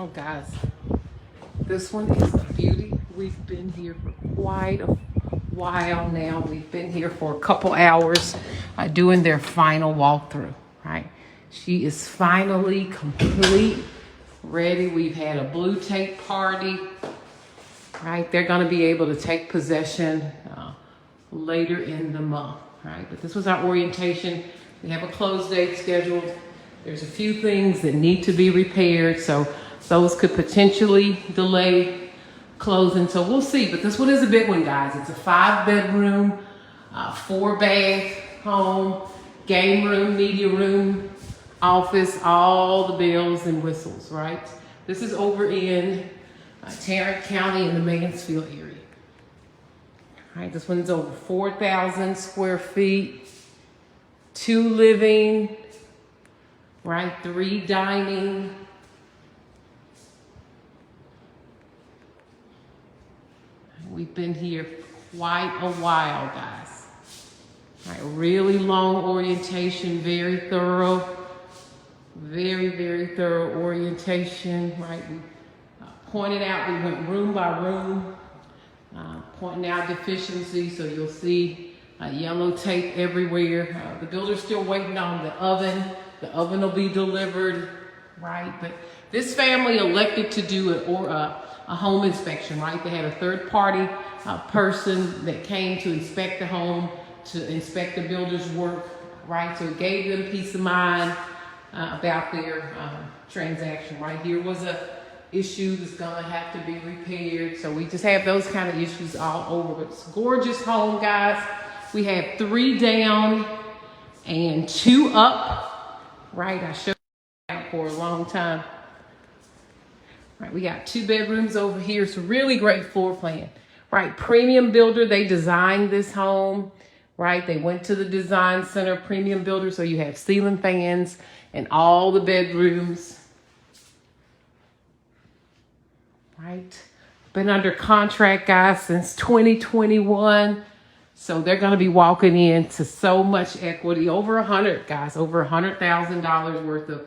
Oh, guys, this one is a beauty. We've been here for quite a while now. We've been here for a couple hours doing their final walkthrough, right? She is finally complete, ready. We've had a blue tape party, right? They're going to be able to take possession later in the month, right? But this was our orientation. We have a close date scheduled. There's a few things that need to be repaired, so those could potentially delay closing. So we'll see. But this one is a big one, guys. It's a 5-bedroom, 4-bath home, game room, media room, office, all the bells and whistles, right? This is over in Tarrant County in the Mansfield area. All right, this one's over 4,000 square feet, 2 living, right, 3 dining. We've been here quite a while, guys. All right, really long orientation, very thorough, very thorough orientation, right? We pointed out, we went room by room, pointing out deficiencies, so you'll see yellow tape everywhere. The builder's still waiting on the oven. The oven will be delivered, right? But this family elected to do a home inspection, right? They had a third-party person that came to inspect the home, to inspect the builder's work, right? So it gave them peace of mind about their transaction, right? Here was a issue that's gonna have to be repaired. So we just have those kind of issues all over. But it's a gorgeous home, guys. We have 3 down and 2 up, right? I showed you that for a long time. Right, we got 2 bedrooms over here. It's a really great floor plan, right? Premium builder, they designed this home, right? They went to the design center, premium builder. So you have ceiling fans in all the bedrooms, right? Been under contract, guys, since 2021. So they're going to be walking into so much equity, over 100, guys, over $100,000 worth of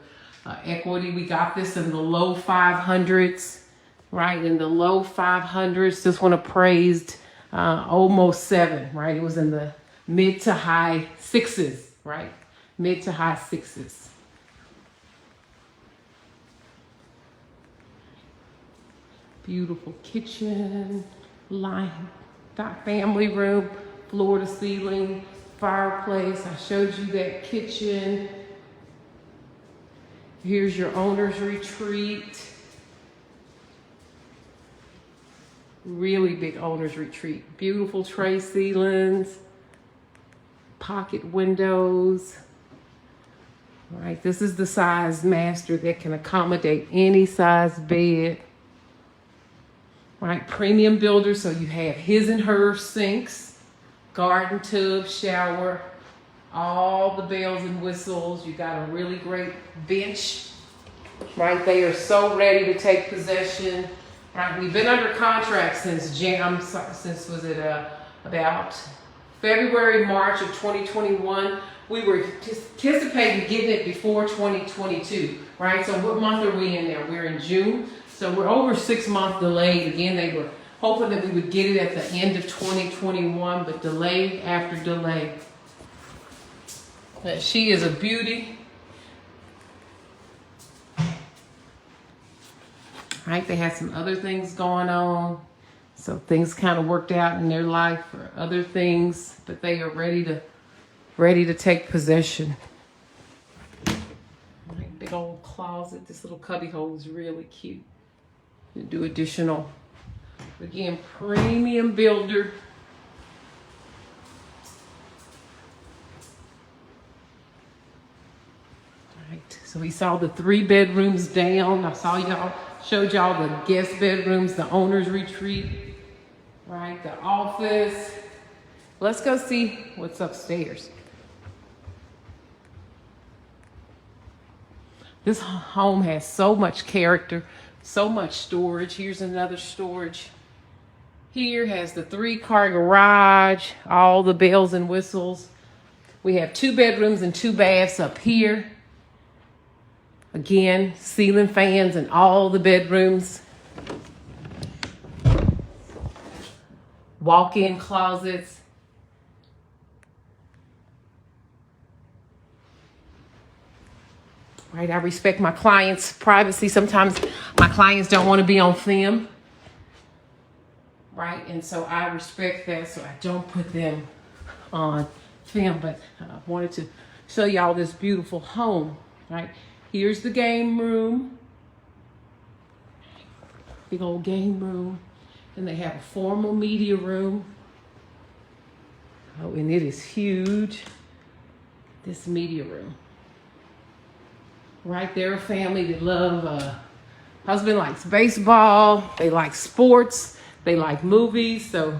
equity. We got this in the low 500s, right? In the low 500s. This one appraised almost 7, right? It was in the mid to high 6s, right? Mid to high 6s. Beautiful kitchen, family room, floor to ceiling, fireplace. I showed you that kitchen. Here's your owner's retreat. Really big owner's retreat. Beautiful tray ceilings, pocket windows. All right, this is the size master that can accommodate any size bed. Right, premium builder, so you have his and her sinks, garden tub, shower, all the bells and whistles. You got a really great bench, right? They are so ready to take possession, right? We've been under contract since about February, March of 2021. We were anticipating getting it before 2022, right? So what month are we in now? We're in June. So we're over 6 months delayed. Again, they were hoping that we would get it at the end of 2021, but delay after delay. She is a beauty. Right, they had some other things going on. So things kind of worked out in their life for other things, but they are ready to take possession. Right, big old closet. This little cubby hole is really cute. You do additional, again, premium builder. Right, so we saw the 3 bedrooms down. Showed y'all the guest bedrooms, the owner's retreat, right? The office. Let's go see what's upstairs. This home has so much character, so much storage. Here's another storage. Here has the 3-car garage, all the bells and whistles. We have 2 bedrooms and 2 baths up here. Again, ceiling fans in all the bedrooms. Walk-in closets. Right, I respect my clients' privacy. Sometimes my clients don't want to be on film. Right, and so I respect that, so I don't put them on film. But I wanted to show y'all this beautiful home. Right, here's the game room. Big old game room. And they have a formal media room. Oh, and it is huge, this media room. Right, they're a family that love, husband likes baseball, they like sports, they like movies, so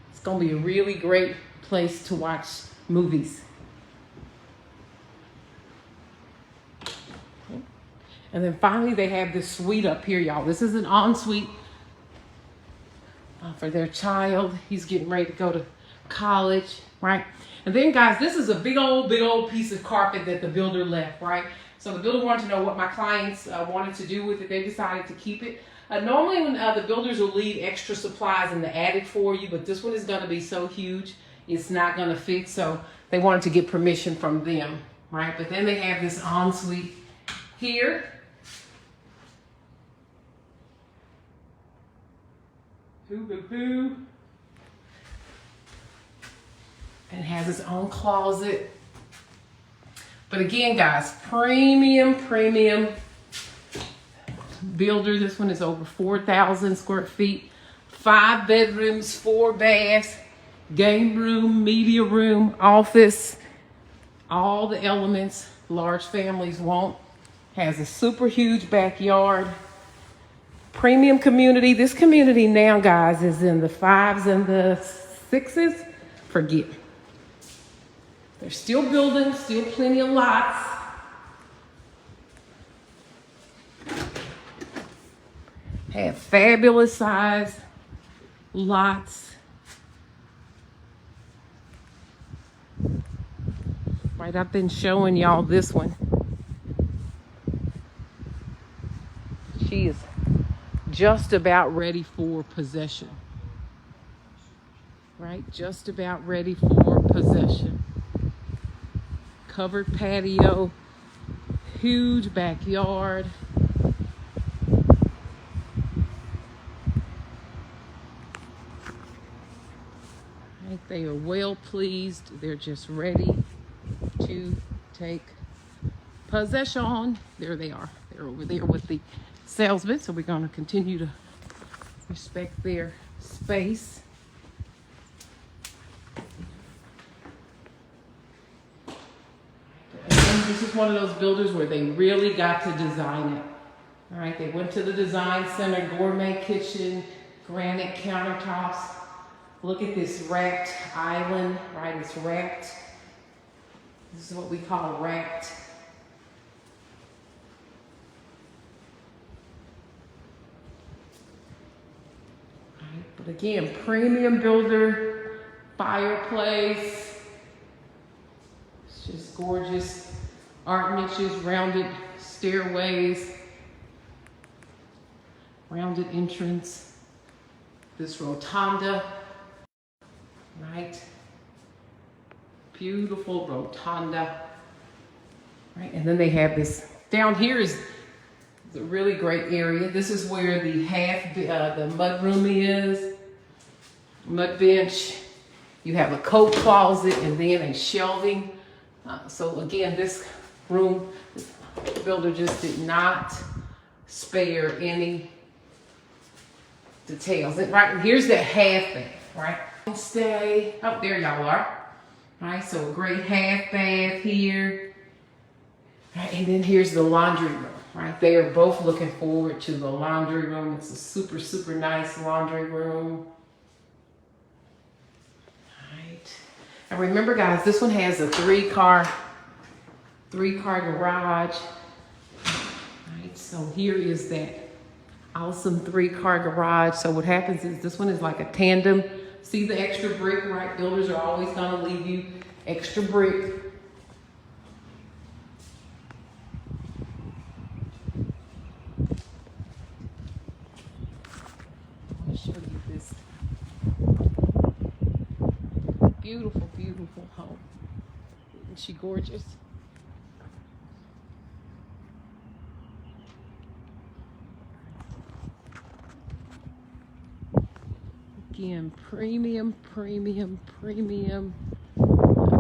it's gonna be a really great place to watch movies. And then finally they have this suite up here, y'all. This is an ensuite for their child. He's getting ready to go to college, right? And then guys, this is a big old piece of carpet that the builder left, right? So the builder wanted to know what my clients wanted to do with it. They decided to keep it. Normally when the builders will leave extra supplies in the attic for you, but this one is gonna be so huge, it's not gonna fit. So they wanted to get permission from them, right? But then they have this ensuite here. And it has its own closet. But again, guys, premium builder. This one is over 4,000 square feet. 5 bedrooms, 4 baths, game room, media room, office, all the elements large families want. Has a super huge backyard. Premium community. This community now, guys, is in the 5s and the 6s. Forget. They're still building, still plenty of lots. Have fabulous size lots. Right, I've been showing y'all this one. She is just about ready for possession. Right, just about ready for possession. Covered patio, huge backyard. Right, they are well pleased. They're just ready to take possession. There they are. They're over there with the salesman, so we're going to continue to respect their space. This is one of those builders where they really got to design it. All right, they went to the design center, gourmet kitchen, granite countertops. Look at this racked island, right? It's racked. This is what we call racked. All right, but again, premium builder, fireplace. It's just gorgeous. Art niches, rounded stairways, rounded entrance, this rotunda, right? Beautiful rotunda, right? And then they have this, down here is a really great area. This is where the the mud room is, mud bench. You have a coat closet and then a shelving. So again, this room, the builder just did not spare any details. Right, and here's that half bath, right? Stay, oh, there y'all are. Right, so a great half bath here. Right, and then here's the laundry room, right? They are both looking forward to the laundry room. It's a super nice laundry room. Right, and remember guys, this one has a three-car garage. Right, so here is that awesome 3-car garage. So what happens is this one is like a tandem. See the extra brick, right? Builders are always gonna leave you extra brick. Beautiful, beautiful home. Isn't she gorgeous? Again, premium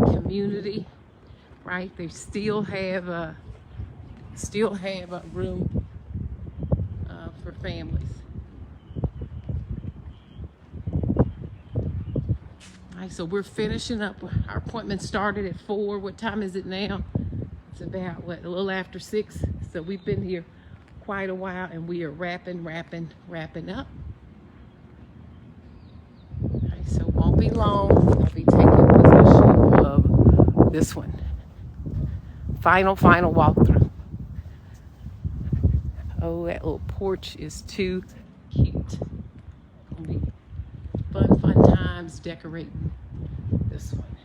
community, right? They still have a room for families. All right, so we're finishing up. Our appointment started at 4. What time is it now? It's about a little after 6. So we've been here quite a while, and we are wrapping up. Okay, so it won't be long. I'll be taking possession of this one. Final walkthrough. Oh, that little porch is too cute. It'll be fun times decorating this one.